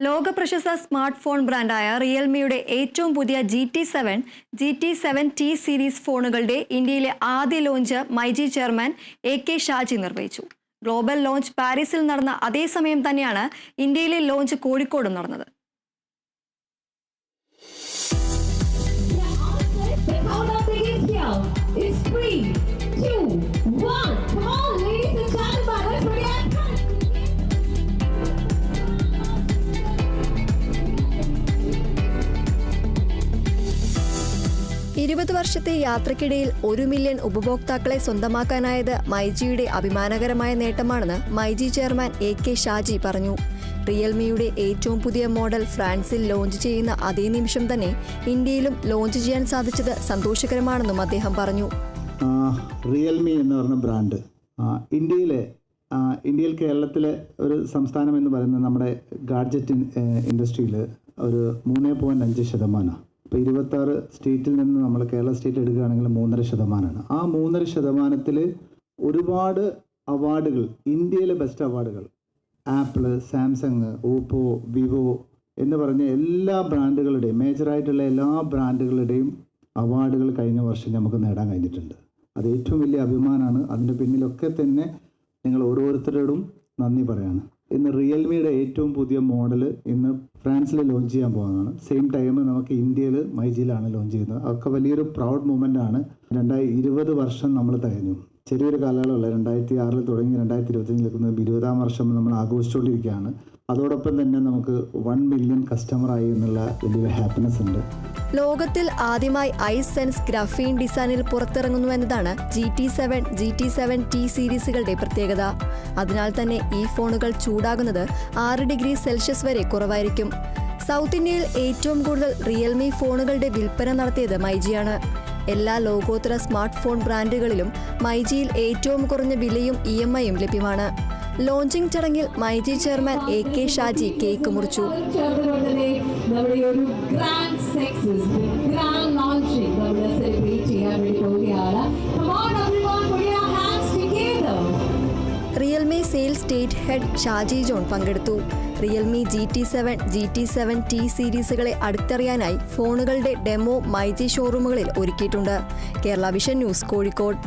ലോക പ്രശസ്ത smart phone ബ്രാൻഡായ റിയൽമിയുടെ ഏറ്റവും പുതിയ GT7 T സീരീസ് ഫോണുകളുടെ ഇന്ത്യയിലെ ആദ്യ launch myG chairman AK Shaji നിർവഹിച്ചു. ഗ്ലോബൽ ലോഞ്ച് പാരീസിൽ നടന്ന അതേ സമയം തന്നെയാണ് ഇന്ത്യയിലെ ലോഞ്ച് കോഴിക്കോടും നടന്നത്. വർഷത്തെ യാത്രക്കിടയിൽ 1 മില്യൺ ഉപഭോക്താക്കളെ സ്വന്തമാക്കാനായത് മൈജിയുടെ അഭിമാനകരമായ നേട്ടമാണെന്ന് മൈജി ചെയർമാൻ AK ഷാജി പറഞ്ഞു. റിയൽമിയുടെ ഏറ്റവും പുതിയ മോഡൽ ഫ്രാൻസിൽ ലോഞ്ച് ചെയ്യുന്ന അതേ നിമിഷം തന്നെ ഇന്ത്യയിലും ലോഞ്ച് ചെയ്യാൻ സാധിച്ചത് സന്തോഷകരമാണെന്നും അദ്ദേഹം പറഞ്ഞു. റിയൽമി എന്ന് പറഞ്ഞ ബ്രാൻഡ് ഇന്ത്യയിൽ കേരളത്തിലെ ഒരു സംസ്ഥാനം എന്ന് പറയുന്നത് നമ്മുടെ ഗാഡ്ജറ്റ് ഇൻഡസ്ട്രിയിൽ ഒരു 3.5%. ഇപ്പോൾ 26 സ്റ്റേറ്റിൽ നിന്ന് നമ്മൾ കേരള സ്റ്റേറ്റ് എടുക്കുകയാണെങ്കിൽ 3.5%. ആ 3.5% ഒരുപാട് അവാർഡുകൾ, ഇന്ത്യയിലെ ബെസ്റ്റ് അവാർഡുകൾ, ആപ്പിള്, സാംസങ്, ഓപ്പോ, വിവോ എന്ന് പറഞ്ഞ എല്ലാ ബ്രാൻഡുകളുടെയും, മേജറായിട്ടുള്ള എല്ലാ ബ്രാൻഡുകളുടെയും അവാർഡുകൾ കഴിഞ്ഞ വർഷം നമുക്ക് നേടാൻ കഴിഞ്ഞിട്ടുണ്ട്. അത് ഏറ്റവും വലിയ അഭിമാനമാണ്. അതിൻ്റെ പിന്നിലൊക്കെ തന്നെ നിങ്ങൾ ഓരോരുത്തരോടും നന്ദി പറയാണ്. ഇന്ന് റിയൽമിയുടെ ഏറ്റവും പുതിയ മോഡൽ ഇന്ന് ഫ്രാൻസിൽ ലോഞ്ച് ചെയ്യാൻ പോകുന്നതാണ്. സെയിം ടൈം നമുക്ക് ഇന്ത്യയിൽ മൈജിയിലാണ് ലോഞ്ച് ചെയ്യുന്നത്. അതൊക്കെ വലിയൊരു പ്രൗഡ് മൂമെൻ്റ് ആണ്. 20 വർഷം നമ്മൾ തികഞ്ഞു. ചെറിയൊരു കാലയളവല്ല, 2006 തുടങ്ങി 2025 നിൽക്കുന്നത് 20ാം വർഷം നമ്മൾ ആഘോഷിച്ചുകൊണ്ടിരിക്കുകയാണ്. അതോടൊപ്പം തന്നെ നമുക്ക് 1 മില്യൺ കസ്റ്റമറായി എന്നുള്ള വലിയൊരു ഹാപ്പിനെസ് ഉണ്ട്. ലോകത്തിൽ ആദ്യമായി ഐസെൻസ് ഗ്രാഫീൻ ഡിസൈനിൽ പുറത്തിറങ്ങുന്നുവെന്നതാണ് GT7 T സീരീസുകളുടെ പ്രത്യേകത. അതിനാൽ തന്നെ ഈ ഫോണുകൾ ചൂടാകുന്നത് 6 ഡിഗ്രി സെൽഷ്യസ് വരെ കുറവായിരിക്കും. സൗത്ത് ഇന്ത്യയിൽ ഏറ്റവും കൂടുതൽ റിയൽമി ഫോണുകളുടെ വിൽപ്പന നടത്തിയത് മൈജിയാണ്. എല്ലാ ലോകോത്തര സ്മാർട്ട് ഫോൺ ബ്രാൻഡുകളിലും മൈജിയിൽ ഏറ്റവും കുറഞ്ഞ വിലയും EMIയും ലഭ്യമാണ്. ലോഞ്ചിങ് ചടങ്ങിൽ myG chairman AK Shaji cake മുറിച്ചു. Realme sales state head Shaji John പങ്കെടുത്തു. റിയൽമി GT7 T സീരീസുകളെ അടുത്തറിയാനായി ഫോണുകളുടെ ഡെമോ മൈജി ഷോറൂമുകളിൽ ഒരുക്കിയിട്ടുണ്ട്. Kerala vision news, Kozhikode.